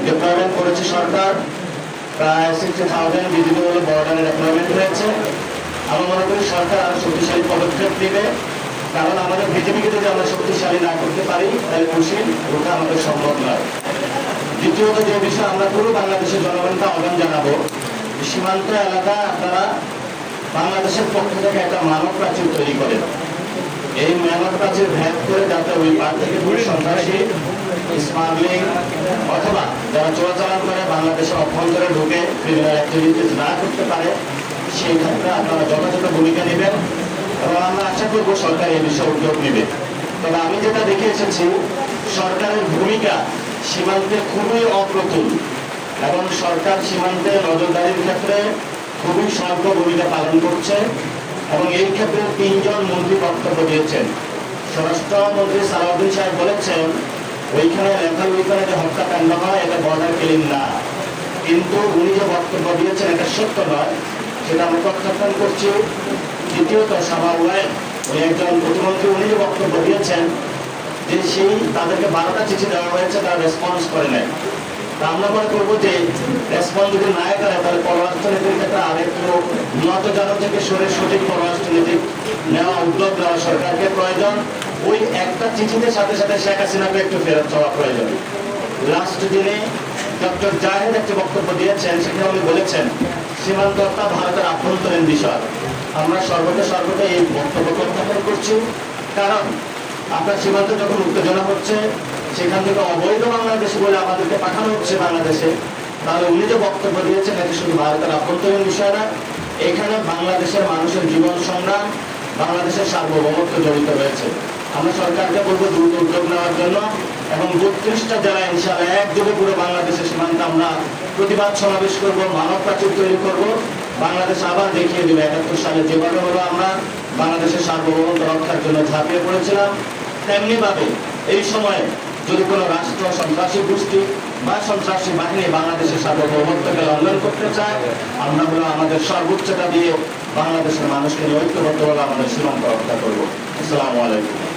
Deployment করেছে সরকার, প্রায় 60,000 BGB হলো বর্ডারে ডিপ্লয়মেন্ট হয়েছে। আমি মনে করি সরকার আরো শক্তিশালী পদক্ষেপ নেবে, কারণ আমাদের বিজেপিকে যদি আমরা শক্তিশালী না করতে পারি তাহলে মুশকিল, ওটা আমাদের সম্ভব নয়। দ্বিতীয়ত যে বিষয় আমরা পুরো বাংলাদেশের জনগণকে আহ্বান জানাবো, সীমান্ত এলাকা আপনারা বাংলাদেশের পক্ষ থেকে একটা মানব প্রাচীর তৈরি করেন। এই মানব প্রাচীর ভেদ করে যাতে ওই পার থেকে সন্ত্রাসী, স্মাগলিং অথবা যারা চোরাচালান করে বাংলাদেশের অভ্যন্তরে ঢুকে ক্রিমিনাল অ্যাক্টিভিটিস না করতে পারে, সেই ক্ষেত্রে আপনারা যথাযথ ভূমিকা নেবেন এবং আমরা আশা করবো সরকার এই বিষয়ে উদ্যোগ নেবে। তবে আমি যেটা দেখে এসেছি, সরকারের ভূমিকা সীমান্তে খুবই অপ্রতুল এবং সরকার সীমান্তে নজরদারির ক্ষেত্রে খুবই স্বল্প ভূমিকা পালন করছে এবং এই ক্ষেত্রে 3 জন মন্ত্রী বক্তব্য দিয়েছেন। স্বরাষ্ট্রমন্ত্রী সালাউদ্দিন সাহেব বলেছেন ওইখানে ওইখানে যে হত্যাকাণ্ড হয় এটা বর্ডার কিলিং না, কিন্তু উনি যে বক্তব্য দিয়েছেন এটা সত্য নয়, সেটা আমরা প্রত্যাখ্যান করছি। দ্বিতীয়ত সাভাওয়ায় উনি একজন প্রতিমন্ত্রী, উনি যে বক্তব্য দিয়েছেন যে সেই তাদেরকে 12টা চিঠি দেওয়া হয়েছে, তারা রেসপন্স করে নেয়। আমরা মনে করবো যে রেসপন্স যদি না করে তাহলে পররাষ্ট্রনীতির ক্ষেত্রে আরেকটু উন্নত জানো থেকে সঠিক পররাষ্ট্রনীতি নেওয়া, উদ্যোগ নেওয়া সরকারকে প্রয়োজন। ওই একটা চিঠিতে সাথে সাথে শেখ হাসিনাকে একটু ফেরত চাওয়া প্রয়োজন। লাস্ট দিনে ডক্টর জাহেদ একটি বক্তব্য দিয়েছেন, সেখানে উনি বলেছেন সীমান্ত হত্যা ভারতের আভ্যন্তরীণ বিষয়। আমরা সর্বদা এই বক্তব্য প্রত্যাখ্যান করছি, কারণ আপনার সীমান্তে যখন উত্তেজনা হচ্ছে, সেখান থেকে অবৈধ বাংলাদেশে বলে আমাদেরকে পাঠানো হচ্ছে বাংলাদেশে, তাহলে উনি যে বক্তব্য দিয়েছেন এটি শুধু ভারতের আভ্যন্তরীণ বিষয় না, এখানে বাংলাদেশের মানুষের জীবন সংগ্রাম, বাংলাদেশের সার্বভৌমত্ব জড়িত রয়েছে। আমরা সরকারকে বলবো দ্রুত উদ্যোগ নেওয়ার জন্য এবং 32টা জেলায় ইনশাআল্লাহ একযোগে পুরো বাংলাদেশের সীমান্তে আমরা প্রতিবাদ সমাবেশ করবো, মানব প্রাচীর তৈরি করবো। বাংলাদেশ আবার দেখিয়ে দেবে 71 সালে যেভাবে হলো আমরা বাংলাদেশের সার্বভৌমত্ব রক্ষার জন্য ঝাঁপিয়ে পড়েছিলাম, তেমনি ভাবে এই সময়ে যদি কোনো রাষ্ট্র সন্ত্রাসী গোষ্ঠী বা সন্ত্রাসী বাহিনী বাংলাদেশের সার্বভৌমত্বকে লঙ্ঘন করতে চায়, আমরা হলো আমাদের সর্বোচ্চটা দিয়ে বাংলাদেশের মানুষকে ঐক্যবদ্ধভাবে আমাদের সীমান্ত রক্ষা করবো। আসসালামু আলাইকুম।